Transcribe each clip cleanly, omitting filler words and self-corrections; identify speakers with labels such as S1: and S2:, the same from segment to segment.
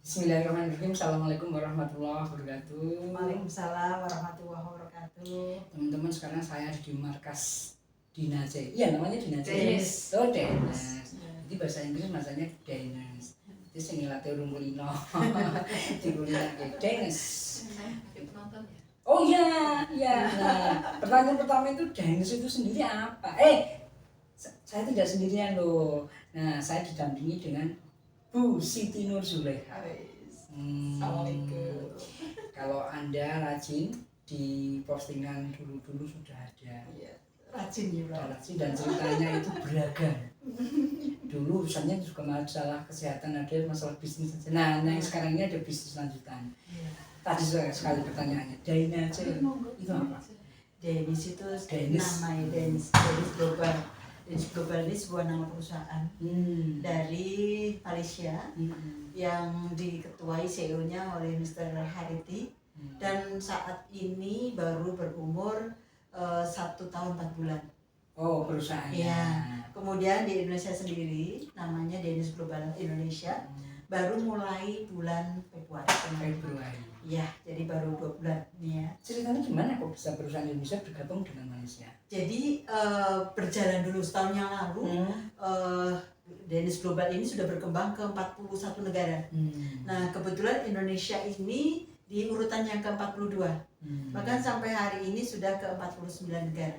S1: Bismillahirrahmanirrahim. Assalamualaikum warahmatullahi wabarakatuh.
S2: Waalaikumsalam warahmatullahi wabarakatuh.
S1: Teman-teman, sekarang saya di markas Dinace. Iya, namanya Dinace.
S2: Denis.
S1: Oh, Denis. Jadi bahasa Inggris masanya Denis. Itu sing ngelatih urung kulino. Dikulinake Denis. Oh iya, iya. Nah, pertanyaan pertama itu Denis itu sendiri apa? Saya tidak sendirian loh. Nah, saya didampingi dengan Bu Siti Nur Zuleha.
S2: Assalamualaikum.
S1: Kalau Anda rajin di postingan dulu-dulu sudah ada.
S2: Iya, rajin ya, Bro.
S1: Rajin dan ceritanya itu beragam. Dulu urusannya juga masalah kesehatan, ada masalah bisnis. Nah, yang sekarang ini ada bisnis lanjutan.
S2: Iya.
S1: Tadi sekali pertanyaannya, Dinace itu apa?
S2: Denis itu
S1: Denis.
S2: namanya Denis Global. Denis Global ini sebuah nama perusahaan dari Malaysia yang diketuai CEO-nya oleh Mr. Harity dan saat ini baru berumur 1 tahun 4 bulan.
S1: Oh, perusahaannya.
S2: Ya. Kemudian di Indonesia sendiri namanya Denis Global Indonesia baru mulai bulan Februari. Ya, jadi baru 2 bulan nih ya.
S1: Ceritanya gimana kok bisa perusahaan Indonesia bergabung dengan Malaysia?
S2: Jadi berjalan dulu setahun yang lalu Denis Global ini sudah berkembang ke 41 negara. Nah, kebetulan Indonesia ini di urutan yang ke-42. Bahkan sampai hari ini sudah ke 49 negara.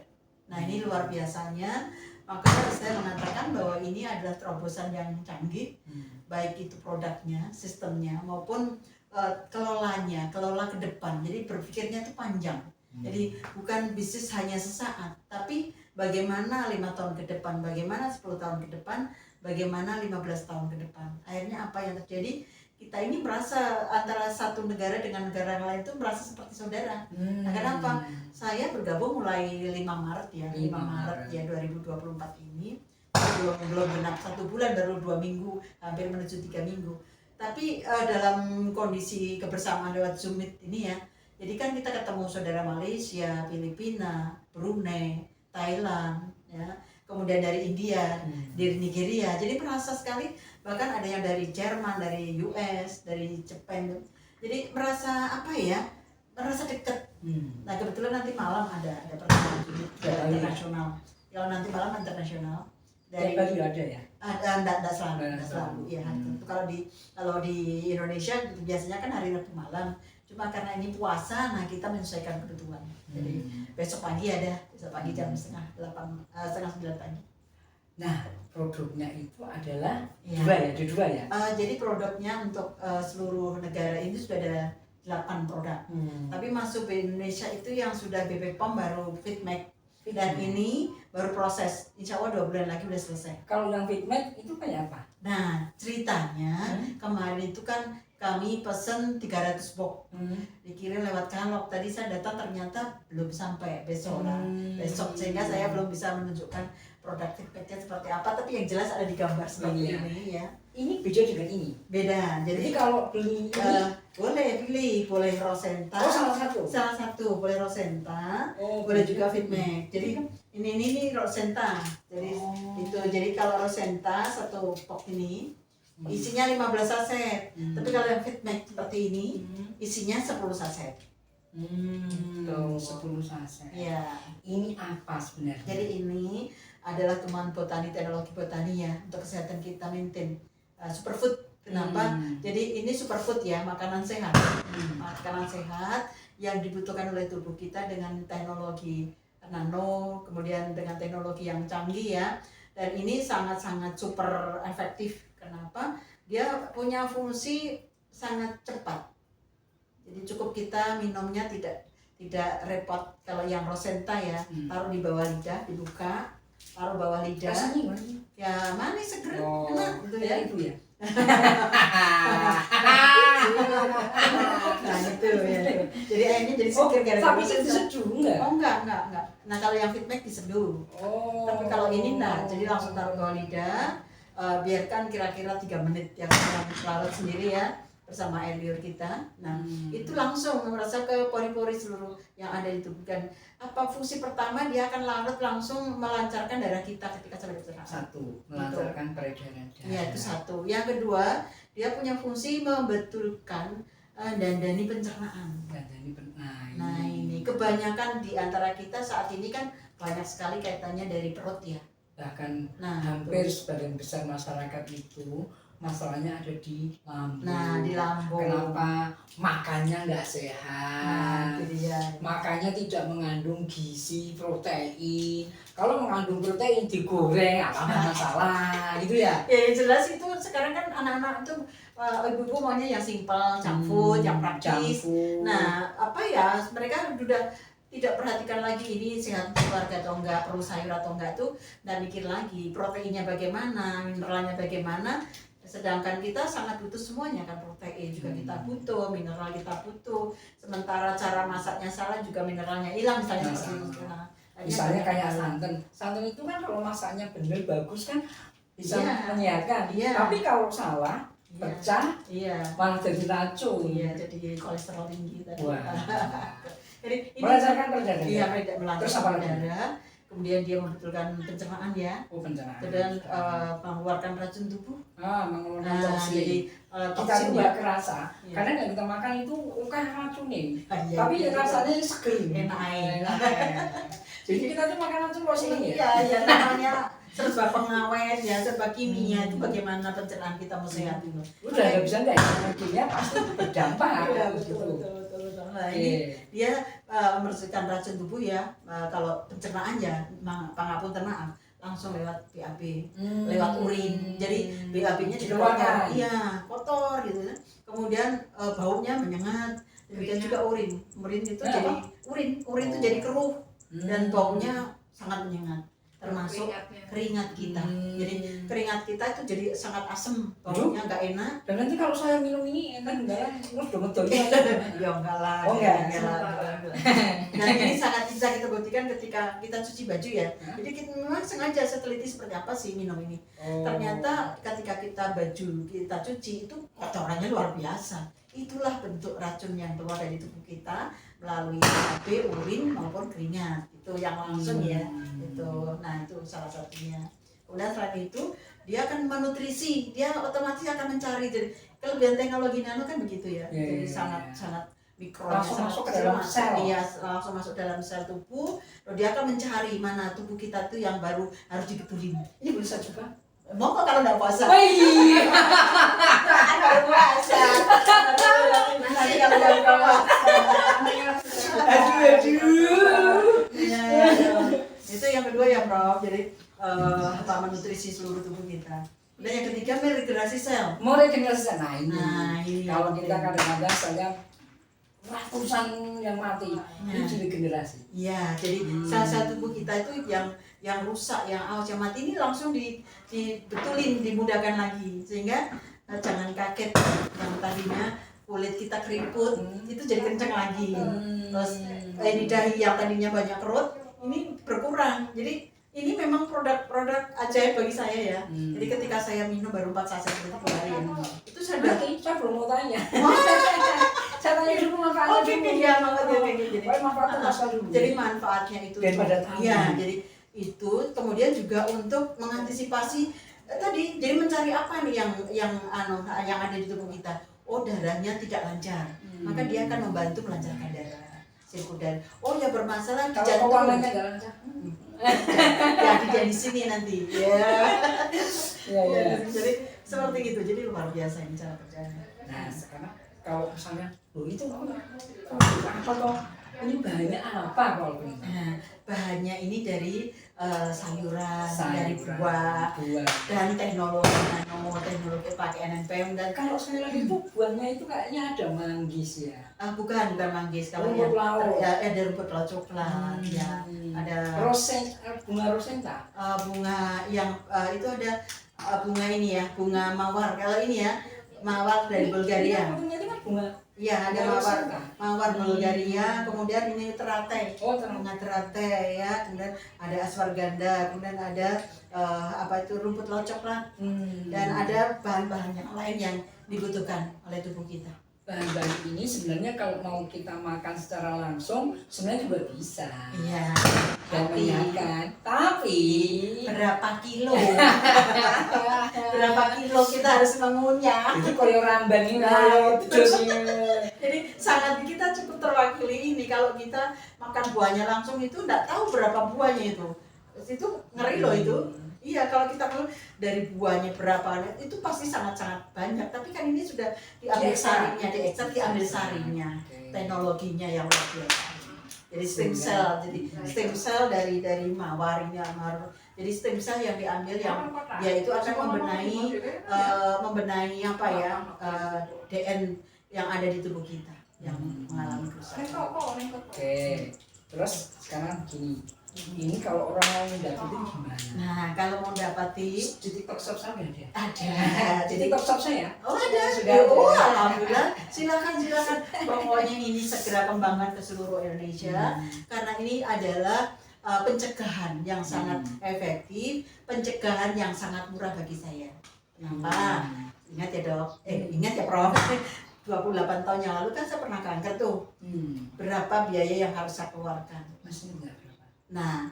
S2: Nah, ini luar biasanya. Maka saya mengatakan bahwa ini adalah terobosan yang canggih, baik itu produknya, sistemnya maupun kelola ke depan. Jadi berpikirnya itu panjang. Jadi bukan bisnis hanya sesaat, tapi bagaimana 5 tahun ke depan, bagaimana 10 tahun ke depan, bagaimana 15 tahun ke depan. Akhirnya apa yang terjadi? Kita ini merasa antara satu negara dengan negara yang lain itu merasa seperti saudara. Nah, kenapa? Saya bergabung mulai 5 Maret ya, 5 Maret ya 2024 ini. Belum genap 1 bulan, baru 2 minggu, hampir menuju 3 minggu. Tapi dalam kondisi kebersamaan lewat Zoom Meet ini ya, jadi kan kita ketemu saudara Malaysia, Filipina, Brunei, Thailand, ya, kemudian dari India, dari Nigeria. Jadi merasa sekali, bahkan ada yang dari Jerman, dari US, dari Jepang. Jadi merasa apa ya? Merasa dekat. Nah, kebetulan nanti malam ada pertemuan internasional. Kalau nanti malam internasional. Dari
S1: Bali ada ya?
S2: Enggak selalu. Ya, kalau di Indonesia biasanya kan hari Rabu malam. Cuma karena ini puasa, nah kita menyesuaikan kebutuhan. Jadi besok pagi jam setengah 9 pagi.
S1: Nah, produknya itu adalah
S2: Ya.
S1: ada dua ya?
S2: Jadi produknya untuk seluruh negara ini sudah ada 8 produk. Tapi masuk ke Indonesia itu yang sudah BPOM baru FitMake. Dan ini baru proses, insya Allah 2 bulan lagi udah selesai.
S1: Kalau yang FitMake itu kayak apa?
S2: Nah, ceritanya kemarin itu kan kami pesen 300 box, dikirim lewat Kalok. Tadi saya datang ternyata belum sampai besok sehingga saya belum bisa menunjukkan produk feedbacknya seperti apa. Tapi yang jelas ada di gambar seperti ini ya.
S1: Ini beda dengan ini?
S2: Beda.
S1: Jadi kalau beli
S2: boleh pilih, boleh Rosenta.
S1: Oh, salah satu.
S2: Boleh Rosenta, boleh juga FitMake. Jadi ini Rosenta. Jadi jadi kalau Rosenta satu box ini isinya 15 saset. Tapi kalau yang FitMake seperti ini isinya 10 saset.
S1: 10 saset.
S2: Ya.
S1: Ini apa sebenarnya?
S2: Jadi ini adalah temuan teknologi botani ya untuk kesehatan kita maintain. Superfood. Kenapa? Jadi ini superfood ya, makanan sehat. Makanan sehat yang dibutuhkan oleh tubuh kita dengan teknologi nano, kemudian dengan teknologi yang canggih ya. Dan ini sangat-sangat super efektif. Kenapa? Dia punya fungsi sangat cepat. Jadi cukup kita minumnya tidak repot. Kalau yang Rosenta ya, taruh di bawah lidah, dibuka, taruh bawah lidah.
S1: Rasanya gimana?
S2: Ya manis, seger, enak gitu ya.
S1: Itu ya.
S2: Nah itu ya. Jadi akhirnya jadi seger gara-gara.
S1: Tapi itu diseduh enggak?
S2: Oh enggak. Nah kalau yang FitMake diseduh. Tapi kalau ini enggak, jadi langsung taruh bawah lidah. Biarkan kira-kira 3 menit yang larut sendiri ya bersama air liur kita. Nah itu langsung merasa ke pori-pori seluruh yang ada di tubuh. Dan apa fungsi pertama, dia akan larut langsung melancarkan darah kita ketika sampai pencernaan.
S1: Satu, melancarkan peredaran darah.
S2: Ya itu satu. Yang kedua, dia punya fungsi membetulkan dandani pencernaan. Nah ini kebanyakan di antara kita saat ini kan banyak sekali kaitannya dari perut ya.
S1: Bahkan hampir sebagian besar masyarakat itu masalahnya ada di lambung.
S2: Nah di lambung.
S1: Kenapa? Makannya nggak sehat.
S2: Nah, dia.
S1: Makanya tidak mengandung gizi, protein. Kalau mengandung protein digoreng apa masalah gitu ya?
S2: Ya jelas itu sekarang kan anak-anak itu ibu-ibu maunya yang simple, junk food, yang praktis. Nah apa ya mereka sudah tidak perhatikan lagi ini sehat keluarga atau enggak, perlu sayur atau enggak tuh, dan mikir lagi proteinnya bagaimana, mineralnya bagaimana. Sedangkan kita sangat butuh semuanya kan, protein juga kita butuh, mineral kita butuh. Sementara cara masaknya salah juga mineralnya hilang misalnya seperti itu.
S1: Misalnya kayak santan itu kan kalau masaknya benar bagus kan bisa menyehatkan. Tapi kalau salah pecah, malah jadi racun.
S2: Jadi kolesterol tinggi tadi.
S1: Jadi ini melancarkan peredaran.
S2: Iya, melancarkan darah. Kemudian dia membetulkan pencernaan ya.
S1: Pencernaan.
S2: Dan mengeluarkan racun tubuh.
S1: Mengeluarkan toksin.
S2: Jadi
S1: kita tuh nggak kerasa. Karena yang kita makan itu racun nih. Tapi rasanya seger.
S2: Enak.
S1: Jadi kita tuh makan racun kok sini
S2: ya. Iya, namanya serba pengawet ya, serba kimia. Itu bagaimana pencernaan kita mau sehat itu.
S1: Udah nggak bisa nggak kimia pasti berdampak.
S2: Betul. Nah ini dia membersihkan racun tubuh ya. Kalau pencernaan ya, pangapunten maaf, langsung lewat BAB, lewat urin. Jadi BAB-nya jadi kotor, kotor gitu ya. Kemudian baunya menyengat. Demikian juga urin itu jadi urin itu jadi keruh dan baunya sangat menyengat. Termasuk keringat kita. Jadi keringat kita itu jadi sangat asam, baunya nggak enak.
S1: Dan nanti kalau saya minum ini enak enggak lah, terus
S2: ya enggak lah. Nah ini sangat bisa kita buktikan ketika kita cuci baju ya. Jadi kita memang sengaja saya teliti seperti apa sih minum ini. Ternyata ketika baju kita cuci itu kotorannya luar biasa. Itulah bentuk racun yang keluar dari tubuh kita melalui BAB, urin maupun keringat. Itu yang langsung ya. Nah itu salah satunya. Kemudian selain itu dia akan menutrisi, dia otomatis akan mencari. Jadi kelebihan teknologi nano kan begitu ya. Jadi sangat mikronya
S1: langsung masuk ke dalam sel.
S2: Iya, langsung masuk dalam sel tubuh. Lalu dia akan mencari mana tubuh kita tuh yang baru harus dibetulin. Ini bisa juga. Mau kok kalau nggak puasa?
S1: Iya.
S2: Nggak puasa. Nanti kalau nggak puasa.
S1: Aduh.
S2: Itu yang kedua ya Prof. Jadi menutrisi seluruh tubuh kita. Dan yang ketiga meregenerasi sel.
S1: Nah ini. Kalau kita kadang-kadang selnya ratusan yang mati, ini regenerasi.
S2: Iya, jadi sel-sel tubuh kita itu yang rusak, yang aus, yang mati ini langsung dibetulin, dimudahkan lagi, sehingga jangan kaget yang tadinya kulit kita keriput itu jadi kencang lagi. Terus ini dahi yang tadinya banyak kerut ini berkurang. Jadi ini memang produk ajaib bagi saya ya. Jadi ketika saya minum baru 4 saset itu per hari ya. Itu saya
S1: belum mau tanya. Saya tanya dulu manfaatnya.
S2: Iya, jadi manfaatnya itu
S1: daripada tahu.
S2: Iya, jadi itu kemudian juga untuk mengantisipasi tadi, jadi mencari apa nih yang ada di tubuh kita. Oh, darahnya tidak lancar, maka dia akan membantu melancarkan darah sirkular. Oh ya, bermasalah di jantung.
S1: Kalau nggak lancar,
S2: ya di sini nanti. Ya. Jadi seperti itu. Jadi luar biasa ini cara kerjanya.
S1: Nah, sekarang kalau misalnya, itu apa toh? Ini bahannya apa kalau ini?
S2: Nah, bahannya ini dari sayuran, dari buah, dan teknologi pakai NPM. Dan
S1: kalau sayuran itu buahnya itu kayaknya ada manggis ya?
S2: Bukan manggis. Kalau
S1: rumput laut.
S2: Ada rumput laut coklat, ya. Ada
S1: bunga rosenta.
S2: Bunga yang itu ada bunga ini ya, bunga mawar. Kalau ini ya, mawar dari Bulgaria.
S1: Ini kan bunga.
S2: Iya, ada mawar Bulgaria, kemudian ini teratai, bunga teratai ya, kemudian ada aswarganda, kemudian ada rumput laut coklat, dan ada bahan-bahan yang lain yang dibutuhkan oleh tubuh kita.
S1: bahan-bahan ini sebenarnya kalau mau kita makan secara langsung sebenarnya juga bisa.
S2: Iya.
S1: Dan menyenangkan. Tapi
S2: berapa kilo? Berapa kilo kita harus mengunyah?
S1: itu koyo ramban ini
S2: Nah,
S1: terus
S2: Jadi sangat kita cukup terwakili ini kalau kita makan buahnya langsung itu enggak tahu berapa buahnya itu. Itu ngeri loh itu. Iya, kalau kita tahu dari buahnya berapa itu pasti sangat-sangat banyak. Tapi kan ini sudah diambil sarinya, diekstrak, diambil sarinya. Teknologinya yang luar biasa. Jadi stem cell, jadi stem cell dari mawar ini amar. Jadi stem cell yang diambil yang dia itu akan membenahi apa ya DN yang ada di tubuh kita yang mengalami kerusakan.
S1: Oke. Terus sekarang gini. Ini kalau orang mau mendapati gimana?
S2: Nah, kalau mau dapati
S1: di TikTok shop saya ada.
S2: ada.
S1: Di TikTok shop saya.
S2: Oh ada.
S1: Sudah
S2: Oh
S1: ada.
S2: alhamdulillah. Silakan. Pokoknya ini segera kembangkan ke seluruh Indonesia karena ini adalah pencegahan yang sangat efektif, pencegahan yang sangat murah bagi saya. Kenapa? Ingat ya dok. Ingat ya Prof. 28 tahun yang lalu kan saya pernah kanker tuh. Berapa biaya yang harus saya keluarkan?
S1: Masih enggak berapa?
S2: Nah,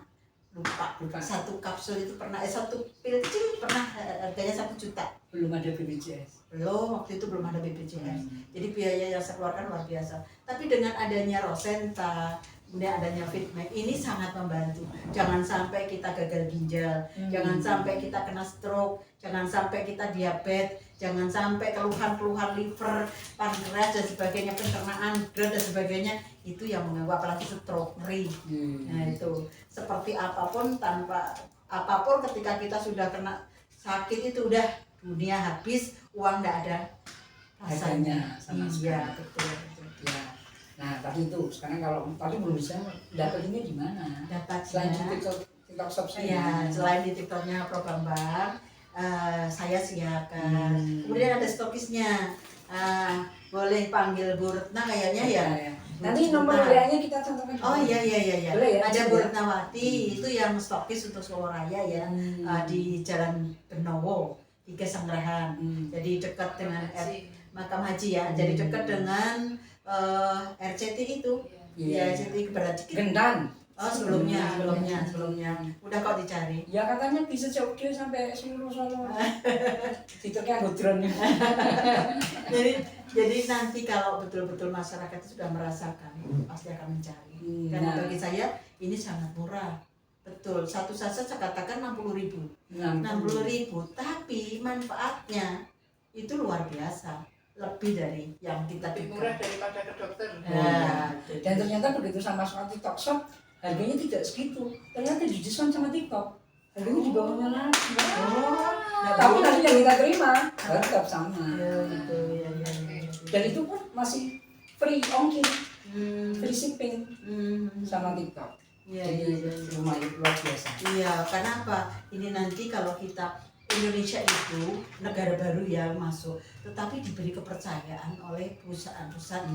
S2: lupa. Satu kapsul itu pernah, satu pil kecil pernah harganya 1 juta.
S1: Belum ada BPJS.
S2: Belum, waktu itu belum ada BPJS. Jadi biaya yang saya keluarkan luar biasa. Tapi dengan adanya Rosenta, kemudian adanya Fitmek, ini sangat membantu. Jangan sampai kita gagal ginjal, jangan sampai kita kena stroke, jangan sampai kita diabetes, jangan sampai keluhan-keluhan liver, pankreas dan sebagainya, pencernaan, GERD dan sebagainya, itu yang mengganggu, apalagi stroke, ngeri. Nah itu, seperti apapun ketika kita sudah kena sakit itu udah dunia habis, uang nggak ada rasanya. Iya, betul.
S1: Ya. Nah, tadi itu sekarang kalau tadi belum bisa dapetinnya di mana? Selain di TikTok shop saya.
S2: Iya, selain di TikToknya Prof Bambang, saya siapkan. Kemudian ada stokisnya. Boleh panggil Bu Retna kayaknya ya.
S1: Nanti nomor WA-nya kita cantumkan.
S2: Oh iya.
S1: Boleh ya?
S2: Ada Bu Retnawati itu yang stokis untuk Solo Raya ya, di Jalan Benowo, di Kesanggerahan. Jadi dekat dengan Makam Haji ya. Jadi dekat dengan RCT itu. Ya, RCT Kebarat
S1: Gendan.
S2: Oh sebelumnya. Udah kok dicari.
S1: Ya katanya bisa jauh dia sampai seluruh Solo. Fiturnya anggo drone.
S2: Jadi nanti kalau betul-betul masyarakat itu sudah merasakan, pasti akan mencari. Karena bagi saya ini sangat murah. Betul, satu saset saya katakan 60.000. 60.000, tapi manfaatnya itu luar biasa. Lebih dari yang kita
S3: murah daripada ke dokter.
S1: Dan ternyata begitu sama TikTok shop, harganya tidak segitu. Ternyata didiskon sama TikTok. Harganya di bawahnya lagi. Tapi nanti yang kita terima tetap sama.
S2: Ya.
S1: Dan itu pun masih free ongkir, free shipping sama TikTok. Jadi lumayan luar biasa.
S2: Iya, karena apa? Ini nanti kalau kita Indonesia itu negara baru ya masuk, tetapi diberi kepercayaan oleh perusahaan-perusahaan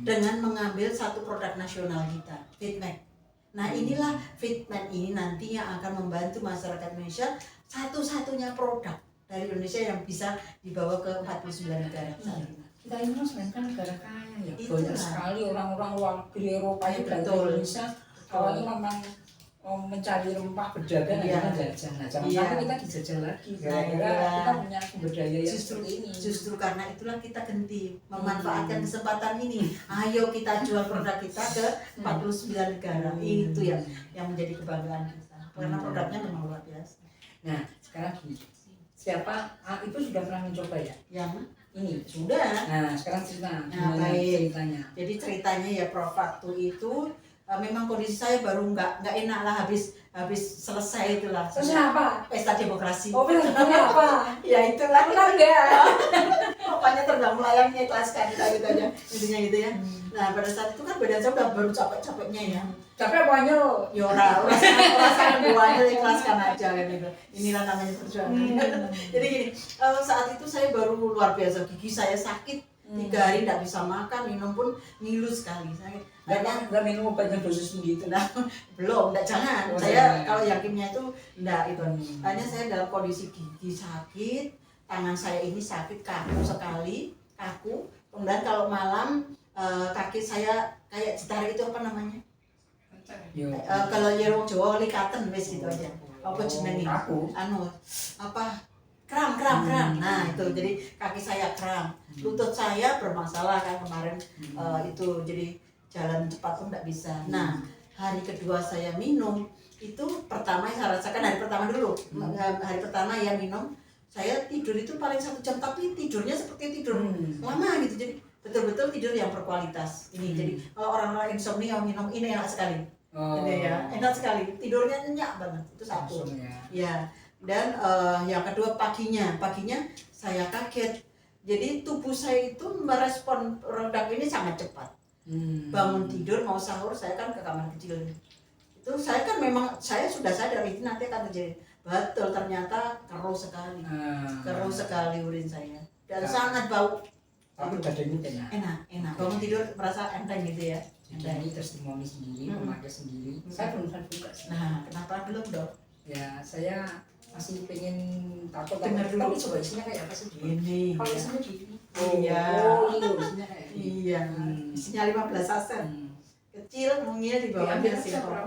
S2: dengan mengambil satu produk nasional kita, Fitmek. Nah inilah Fitmek ini nanti yang akan membantu masyarakat Indonesia, satu-satunya produk dari Indonesia yang bisa dibawa ke 49 negara.
S1: Kita ini kan negara kaya ya,
S2: Itulah.
S1: banyak sekali orang-orang luar negeri Eropa itu datang ke
S2: Betul.
S1: Indonesia. Awalnya memang mencari rempah berdagang dan jajan. Nah, jangan sampai kita dijajah lagi gara-gara kita punya sumber daya yang seperti ini.
S2: Justru karena itulah kita genting memanfaatkan kesempatan ini. Ayo kita jual produk kita ke 49 negara. Itu yang menjadi kebanggaan kita. Karena produknya memang luar biasa.
S1: Nah, sekarang gini. Siapa itu sudah pernah mencoba ya?
S2: Yang
S1: Ini
S2: sudah.
S1: Nah, sekarang cerita.
S2: Nah,
S1: Gimana
S2: baik.
S1: ceritanya?
S2: Jadi ceritanya ya Prof, waktu itu memang kondisi saya baru nggak enak lah habis selesai itulah.
S1: Terus apa?
S2: Pesta demokrasi.
S1: Oh, filmnya apa?
S2: Ya itulah.
S1: Menang nggak?
S2: Pokoknya terbang melayangnya ikhlaskan kita gitu aja intinya gitu ya. Nah pada saat itu kan badan saya udah baru capek-capeknya ya.
S1: Capek apa nyel?
S2: Ya ora sangat buahnya ikhlaskan aja gitu. Inilah namanya perjuangan. Jadi gini, saat itu saya baru luar biasa, gigi saya sakit 3 hari tidak bisa makan, minum pun ngilu sekali sakit.
S1: Nggak minum obat yang dosis tinggi itu.
S2: Nah, belum, enggak jangan.
S1: Oh,
S2: Saya
S1: jangan.
S2: kalau yakinnya itu enggak itu. Hanya saya dalam kondisi gigi sakit, tangan saya ini sakit kaku sekali, kaku. kemudian kalau malam kaki saya kayak ditarik itu apa namanya?
S1: Yo.
S2: Kalau ya wong Jawa likaten wis gitu aja. Apa jenenge?
S1: Aku.
S2: Anu apa? Kram. Nah, itu jadi kaki saya kram. Lutut saya bermasalah kan kemarin itu jadi jalan cepat pun enggak bisa. Nah, hari kedua saya minum itu pertama yang saya rasakan hari pertama dulu. Hari pertama ya minum, saya tidur itu paling 1 jam tapi tidurnya seperti tidur lama gitu. Jadi betul-betul tidur yang berkualitas. Ini jadi kalau orang-orang insomnia minum ini enak sekali. Gitu ya, enak sekali. Tidurnya nyenyak banget. Itu satu. Ya. Dan yang kedua paginya saya kaget. Jadi tubuh saya itu merespon produk ini sangat cepat. Bangun tidur mau sahur saya kan ke kamar kecil. Itu saya kan memang saya sudah sadar ini nanti akan terjadi. Betul ternyata keruh sekali. Keruh sekali urin saya. Dan sangat bau.
S1: Tapi badannya
S2: Enak. Bangun tidur merasa enteng gitu ya.
S1: Jadi testimoni sendiri, memakai sendiri. Saya belum buka sih.
S2: Nah, kenapa belum dok?
S1: Ya, saya masih pengen takut
S2: Dengar dulu.
S1: Tapi coba isinya kayak apa sih?
S2: Ini.
S1: Kalau isinya gini.
S2: Iya.
S1: Ini isinya kayak gini.
S2: Iya. Isinya 15 saset. Kecil mungil di bawah
S3: Diambil
S2: sih.
S3: aja, Bro.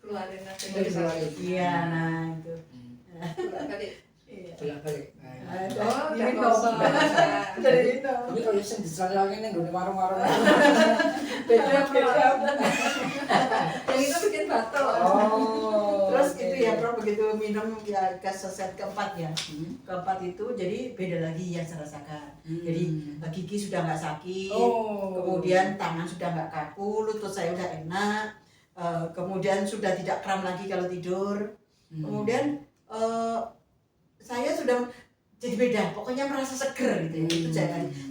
S3: Keluarin aja
S1: Dari bawah itu.
S2: Iya, nah itu.
S3: Kali.
S2: Iya.
S1: Bolak-balik.
S3: Oh,
S2: Ini
S3: udah
S2: kosong.
S3: kosong.
S2: Dari itu.
S1: Ini kalau yang diserang ini nggak warung-warung.
S2: Beda.
S3: Yang itu bikin batuk.
S2: Terus itu ya Bro, begitu minum ya ke saset keempat ya. Keempat itu jadi beda lagi yang saya rasakan. Jadi gigi sudah nggak sakit. Kemudian tangan sudah nggak kaku, lutut saya udah enak. Kemudian sudah tidak kram lagi kalau tidur. Kemudian saya sudah jadi beda, pokoknya merasa seger gitu ya. Itu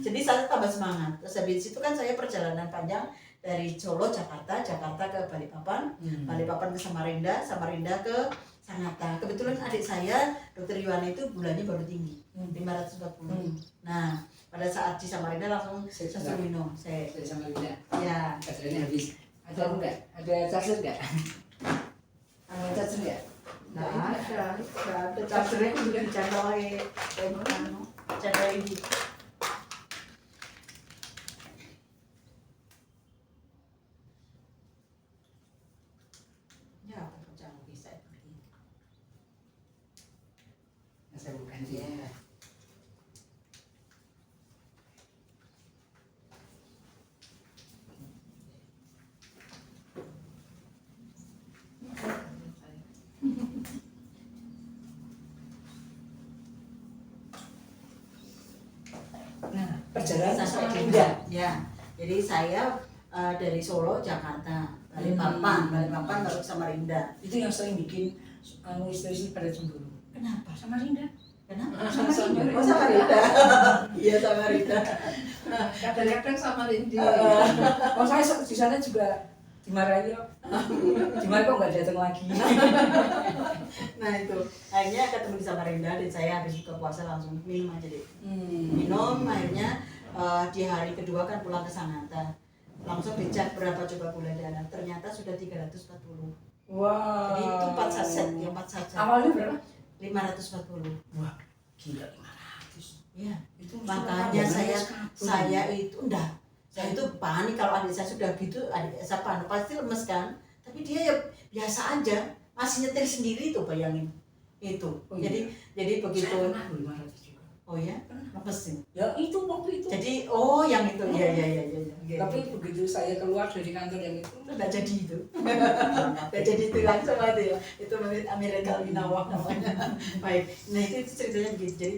S2: jadi saya tambah semangat. Terus habis itu kan saya perjalanan panjang dari Solo, Jakarta ke Balikpapan, Balikpapan ke Samarinda, Samarinda ke Sangatta. Kebetulan adik saya, Dr. Yuwana itu bulannya baru tinggi, 540. Nah, pada saat di Samarinda langsung minum. Saya
S1: Samarinda.
S2: ya.
S1: Baterainya habis. Ada enggak? Ada charger enggak? Ada charger enggak?
S2: Nggak ada chargernya kudu dicandol channel ini. Ya, pecah bisa begini.
S1: Saya bukan dia. Nah, perjalanan Samarinda.
S2: Ya, jadi saya dari Solo, Jakarta, Balikpapan baru ke Samarinda.
S1: Itu yang sering bikin istri pada cemburu.
S2: Kenapa?
S1: Samarinda.
S2: Kenapa?
S3: Samarinda.
S2: Oh, Samarinda. Iya, Samarinda.
S3: Kadang-kadang sama Rindi.
S1: Oh, saya di sana juga dimarahi ya. Gimana kok nggak datang lagi?
S2: Nah itu akhirnya ketemu di Samarinda dan saya habis buka puasa langsung minum aja deh. Minum akhirnya di hari kedua kan pulang ke Sangatta, langsung dicek berapa coba gula darah, ternyata sudah 340.
S1: Wah.
S2: Jadi itu 4 saset ya, 4 saset.
S1: Awalnya berapa?
S2: 540.
S1: Wah, gila 500.
S2: Iya.
S1: Itu
S2: Makanya saya itu saya itu panik kalau adik saya sudah gitu, adik saya panik pasti lemes kan. Tapi dia ya biasa aja, masih nyetir sendiri tuh bayangin itu.
S1: Oh, iya.
S2: Jadi begitu.
S1: Saya pernah 500 juga.
S2: Oh ya, lemes sih.
S1: Ya itu waktu itu.
S2: Jadi yang itu, iya.
S1: Tapi begitu saya keluar dari kantor yang itu,
S2: Nggak jadi itu. Nggak jadi itu langsung aja ya. Itu Amerika Winawak namanya. Baik, nah itu ceritanya begitu. Jadi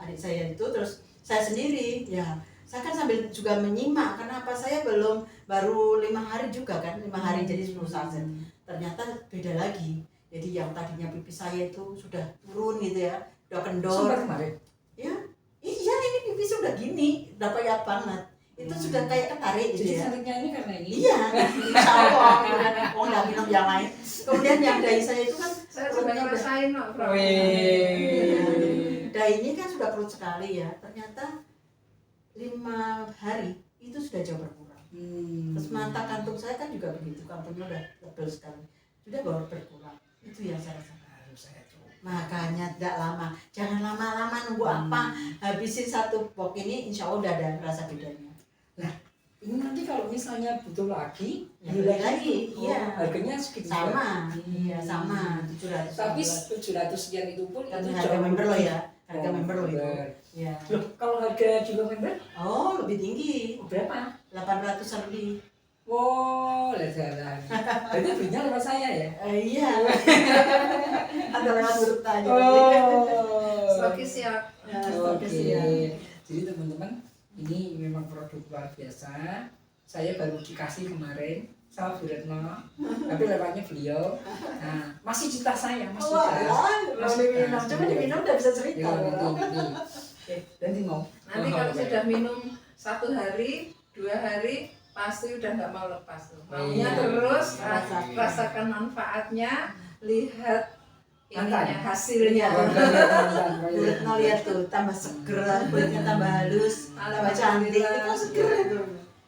S2: adik saya itu terus saya sendiri ya. Saya kan sambil juga menyimak karena apa, saya baru 5 hari juga kan, 5 hari jadi 10 saset. Ternyata beda lagi. Jadi yang tadinya pipi saya itu sudah turun gitu ya, udah kendor.
S1: Sumpah kemarin.
S2: Ya, iya ini pipi sudah gini, udah payah banget. Itu sudah kayak ketarik gitu
S1: Jadi
S2: ya.
S1: cantiknya ini karena ini.
S2: Iya, insya Allah gitu kan. Oh nggak minum yang lain. Kemudian yang dahi saya itu kan
S3: Saya sudah ngerasain kok, Bro.
S2: dahinya kan sudah perut sekali ya. Ternyata 5 hari itu sudah jauh berkurang. Terus mata kantung saya kan juga begitu, kantungnya udah tebal sekali, sudah baru berkurang. Itu yang saya rasakan.
S1: Harus saya coba.
S2: Makanya tidak lama, jangan lama-lama nunggu apa, habisin satu box ini insya Allah udah ada rasa bedanya.
S1: Ini nanti kalau misalnya butuh lagi,
S2: Ya, beli lagi, iya.
S1: Harganya segitu
S2: Sama,
S1: juga?
S2: iya sama 700.
S1: Tapi 700 sekian itu pun
S2: Tapi
S1: itu
S2: harga
S1: jauh
S2: member loh
S1: lebih.
S2: ya, harga member loh itu.
S1: member.
S2: Ya.
S1: Loh, kalau harga juga member
S2: Oh lebih tinggi,
S1: berapa?
S2: 800 lebih.
S1: Wow, lihat jalan. Berarti belinya lewat saya ya?
S2: Iya. Ada lewat huruf tanya.
S3: Stokis siap.
S2: Ya,
S1: Oke.
S2: stokis ya.
S1: Jadi teman-teman, ini memang produk luar biasa. Saya baru dikasih kemarin sama Bu Retno, tapi lewatnya beliau. Nah, masih cita saya, masih
S2: Wah,
S1: cita.
S2: belum diminum, cuma diminum udah bisa cerita.
S1: Ya, nanti. Oke, nanti mau.
S3: Nanti kalau sudah minum 1 hari, 2 hari, pasti udah nggak mau lepas tuh. Maunya
S1: Iya.
S3: terus
S2: Iya.
S3: rasakan manfaatnya, lihat ininya,
S1: Mantan.
S3: hasilnya.
S2: Kulitnya lihat tuh, tambah seger, kulitnya tambah halus, tambah cantik, itu seger itu.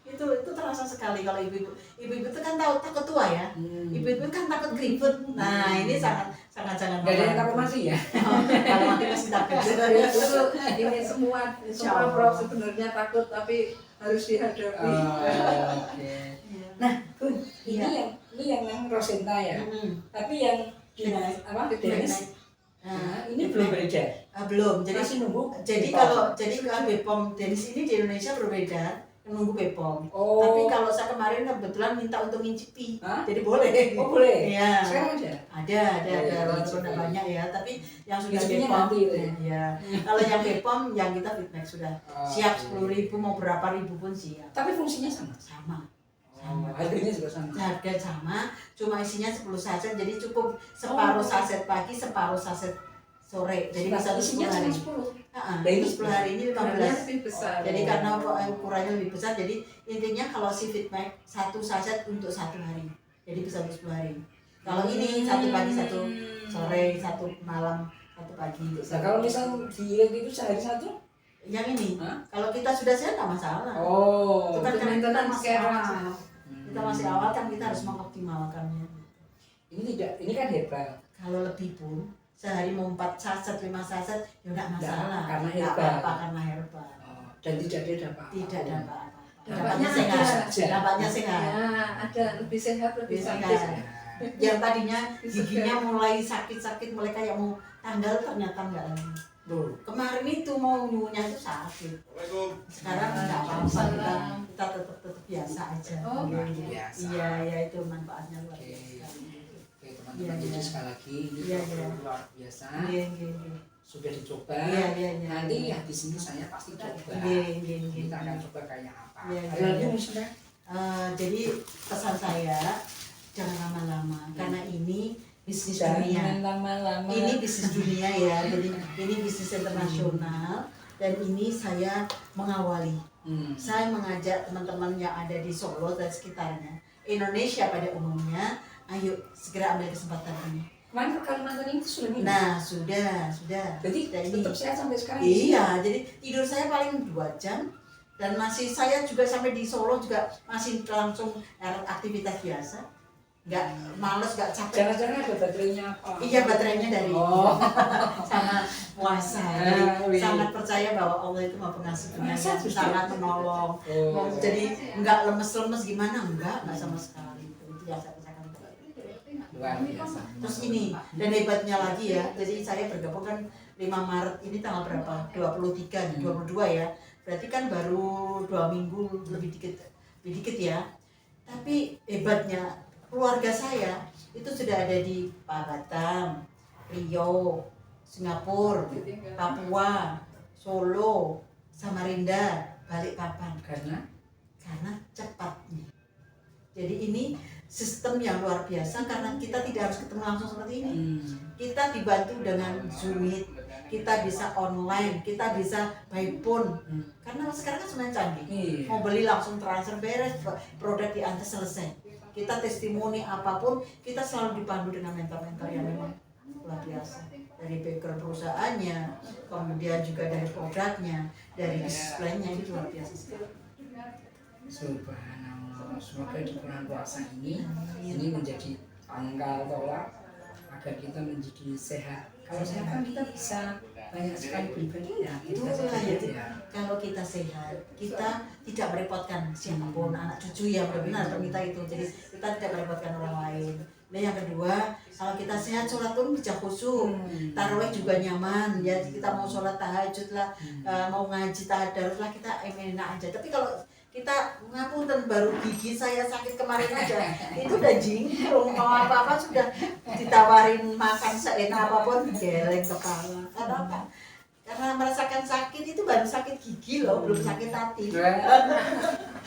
S2: Itu terasa sekali kalau ibu-ibu itu kan takut tua ya, ibu-ibu kan takut keriput. Nah ini sangat jangan
S1: Gak ada yang takut mati ya?
S2: kalau mati masih takut.
S3: Itu ini semua Prof sebenarnya takut tapi harus dihadapi.
S1: Oke. Nah, Bun, ini
S2: Iya.
S1: yang Rosenta ya. Tapi yang
S2: Dennis.
S1: apa? Dennis. Nah, ini belum beredar.
S2: Belum. Jadi
S1: Masih nunggu.
S2: Jadi kalau BPOM Dennis ini di Indonesia berbeda, menunggu BPOM.
S1: Oh.
S2: Tapi kalau saya kemarin kebetulan minta untuk ngincipi,
S1: Hah?
S2: jadi boleh.
S1: Oh, boleh.
S2: Iya.
S1: Sekarang ada.
S2: Ada,
S1: Iya,
S2: walaupun
S1: iya.
S2: tidak banyak ya. Tapi yang sudah
S1: Ngincipinya
S2: BPOM,
S1: nanti,
S2: ya. Kalau yang BPOM, yang kita feedback sudah siap
S1: Oke.
S2: 10.000 mau berapa ribu pun siap.
S1: Tapi fungsinya sama.
S2: Sama.
S1: Oh, harganya juga sama.
S2: Harga sama, cuma isinya 10 saset, jadi cukup separuh saset pagi, separuh saset sore. Jadi bisa
S1: isinya
S2: 10 hari.
S1: cuma 10.
S2: Dan itu 10 hari ini
S3: Ukurannya
S2: 15.
S3: lebih besar.
S2: Jadi karena ukurannya lebih besar, jadi intinya kalau si Fitmax satu saset untuk 1 hari, jadi bisa untuk 10 hari. Kalau ini 1 pagi, 1 sore, 1 malam, 1 pagi.
S1: Nah, kalau misal diet itu sehari satu?
S2: Yang ini,
S1: Hah?
S2: kalau kita sudah sehat nggak masalah.
S1: Oh.
S2: Itu kan
S3: Untuk
S2: karena kita
S3: maintenance
S2: masih
S3: care
S2: awal.
S3: aja.
S2: Kita masih awal kan kita harus mengoptimalkannya.
S1: Ini kan herbal.
S2: Kalau lebih pun sehari mau 4 saset, 5 saset, ya enggak masalah.
S1: Karena
S2: Nggak
S1: herbal.
S2: apa-apa karena herbal.
S1: Oh, dan tidak ada dampak.
S2: Tidak ada apa-apa.
S3: Dampaknya
S2: sehat.
S1: ada.
S2: Dampaknya sehat.
S3: Ya, ada lebih sehat, lebih
S2: Lebih
S3: cantik.
S2: sehat. Yang tadinya giginya mulai sakit-sakit, mulai kayak mau tanggal, ternyata enggak lagi.
S1: Tuh.
S2: Kemarin itu mau nyunya itu sakit. Sekarang enggak apa-apa, kita tetap biasa aja.
S3: Oh,
S1: biasa.
S2: Iya, ya itu manfaatnya luar
S1: Oke.
S2: biasa.
S1: Oke, teman-teman,
S2: Iya,
S1: jadi
S2: iya.
S1: sekali lagi ini
S2: Iya,
S1: produk
S2: iya.
S1: luar biasa.
S2: Iya, iya, iya.
S1: Sudah dicoba.
S2: Iya, iya, iya.
S1: Nanti habis ini saya pasti coba.
S2: Iya, iya, iya.
S1: Kita akan coba kayak apa.
S2: Iya,
S1: Ada
S2: iya,
S1: lagi
S2: iya.
S1: misalnya?
S2: Jadi pesan saya jangan lama-lama karena ini bisnis
S1: Jangan
S2: dunia.
S1: lama-lama.
S2: Ini bisnis dunia ya, jadi ini bisnis internasional dan ini saya mengawali. Saya mengajak teman-teman yang ada di Solo dan sekitarnya, Indonesia pada umumnya, ayo segera ambil kesempatan ini.
S1: Kemarin ke Kalimantan ini sudah minum.
S2: Nah, sudah.
S1: Jadi
S2: Dan ini.
S1: tetap sehat sampai sekarang.
S2: Iya, jadi tidur saya paling 2 jam dan masih saya juga sampai di Solo juga masih langsung aktivitas biasa. Nggak males, nggak capek.
S1: Jangan-jangan ada baterainya apa?
S2: Iya, baterainya dari
S1: Oh.
S2: sama puasa.
S1: Ah,
S2: Jadi
S1: wih.
S2: sangat percaya bahwa Allah itu Maha Pengasih
S1: Masa
S2: penyayang,
S1: justru?
S2: sangat menolong.
S1: Oh.
S2: Jadi nggak lemes-lemes gimana? Enggak sama sekali. Itu yang saya rasakan.
S1: Luar biasa.
S2: Terus ini, dan hebatnya lagi ya, jadi saya bergabung kan 5 Maret ini tanggal berapa? 23, 22 ya. Berarti kan baru 2 minggu lebih dikit ya. Tapi hebatnya keluarga saya itu sudah ada di Batam, Riau, Singapura, Papua, Solo, Samarinda, Balikpapan. Karena cepatnya. Jadi ini sistem yang luar biasa karena kita tidak harus ketemu langsung seperti ini. Kita dibantu dengan Zoom Meet, kita bisa online, kita bisa by phone. Karena sekarang kan semuanya canggih.
S1: Iya.
S2: Mau beli langsung transfer beres, produk diantar selesai. Kita testimoni apapun, kita selalu dipandu dengan mentor-mentor yang memang luar biasa. Dari background perusahaannya, kemudian juga dari produknya, dari bisnis plan-nya, itu luar biasa sekali.
S1: Subhanallah. Semoga di bulan puasa ini menjadi pangkal tolak agar kita menjadi sehat Kalau sehat kan kita bisa banyak sekali beribadah.
S2: Itu lah ya. Kalau kita sehat, kita tidak merepotkan siapapun, anak cucu yang benar kita itu. Jadi kita tidak merepotkan orang lain. Nah yang kedua, kalau kita sehat sholat pun bisa khusyuk, tarawih juga nyaman. Ya kita mau sholat tahajud lah, mau ngaji tadarus lah kita enak aja. Tapi kalau kita ngapunten baru gigi saya sakit kemarin aja, itu udah jingkrung, mau apa-apa sudah ditawarin makan seenak apapun geleng kepala. Karena apa? Karena merasakan sakit itu baru sakit gigi loh, belum sakit hati.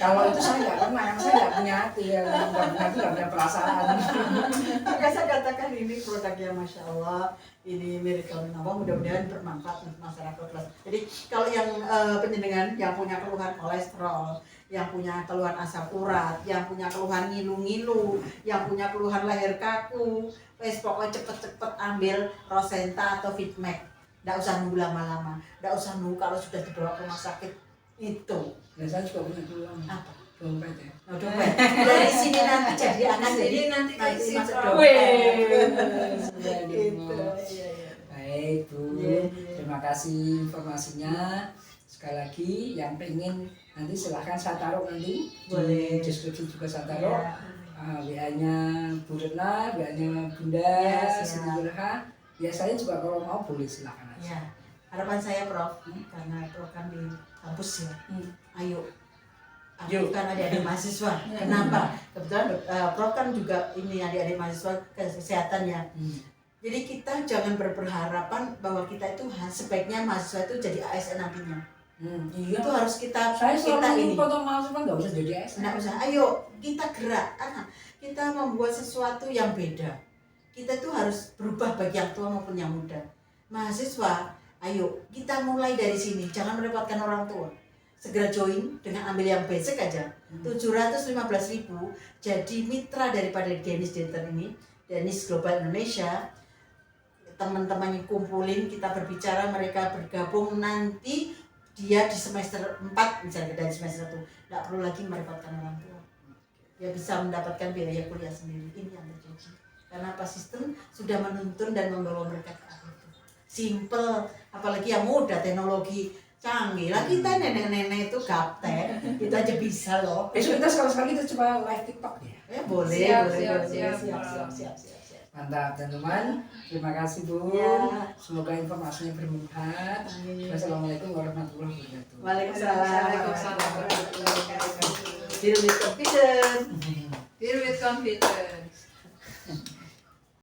S1: Kalau itu saya nggak pernah, saya nggak punya hati ya, nggak punya perasaan.
S2: Maka saya katakan ini produknya Masya Allah, ini miracle Minallah, mudah-mudahan bermanfaat untuk masyarakat luas. Jadi kalau yang penjenengan yang punya keluhan kolesterol, yang punya keluhan asam urat, yang punya keluhan ngilu-ngilu, yang punya keluhan leher kaku, wes pokoknya cepet-cepet ambil Rosenta atau Fitmax. Nggak usah nunggu lama-lama, nggak usah nunggu kalau sudah dibawa ke rumah sakit itu.
S1: Dan saya juga punya keluhan.
S2: Apa?
S1: Dompet ya.
S2: Oh, dompet. Dari sini nanti jadi akan jadi
S3: nanti
S2: nanti masuk
S3: Prof.
S2: dompet.
S1: Gitu.
S2: Iya, iya.
S1: Baik Bu,
S2: Iya.
S1: terima kasih informasinya. Sekali lagi yang pengen nanti silahkan saya taruh nanti
S2: Boleh.
S1: di deskripsi juga saya taruh.
S2: Iya.
S1: WA-nya Bu Retna, WA-nya Bunda
S2: Ya, siap.
S1: Siti Zulaikha. Ya saya juga kalau mau boleh silahkan aja.
S2: Ya, harapan saya Prof, karena Prof kan di kampus ya, ayo aktifkan adik-adik mahasiswa. Kenapa? Kebetulan Prof kan juga ini adik-adik mahasiswa kesehatan ya. Jadi kita jangan berharapan bahwa kita itu sebaiknya mahasiswa itu jadi ASN nantinya.
S1: Iya.
S2: Itu harus kita
S1: Saya selalu
S2: ini.
S1: potong mahasiswa nggak usah jadi ASN.
S2: Nggak usah, ayo kita gerak, kita membuat sesuatu yang beda. Kita tuh harus berubah bagi yang tua maupun yang muda. Mahasiswa, ayo kita mulai dari sini, jangan merepotkan orang tua. Segera join dengan ambil yang basic aja. 715.000 jadi mitra daripada Danish Dental ini, Danish Global Indonesia. Teman-temannya kumpulin, kita berbicara, mereka bergabung nanti dia di semester 4 misalnya dari semester 1 nggak perlu lagi merepotkan orang tua. Dia bisa mendapatkan biaya kuliah sendiri. Ini yang terjadi. Karena apa, sistem sudah menuntun dan membawa mereka ke arah itu. Simple, apalagi yang muda, teknologi canggih. Lah kita nenek-nenek itu gaptek, kita aja bisa loh.
S1: Besok kita sekali-sekali kita coba live TikTok ya.
S2: Ya boleh,
S3: Siap,
S2: boleh,
S3: siap,
S2: boleh.
S3: siap.
S2: Siap.
S1: Mantap teman-teman, terima kasih Bu.
S2: Ya.
S1: Semoga informasinya bermanfaat.
S2: Amin.
S1: Wassalamualaikum warahmatullahi wabarakatuh.
S2: Waalaikumsalam.
S3: Waalaikumsalam warahmatullahi wabarakatuh.
S2: Deal with confidence.
S3: Deal with confidence.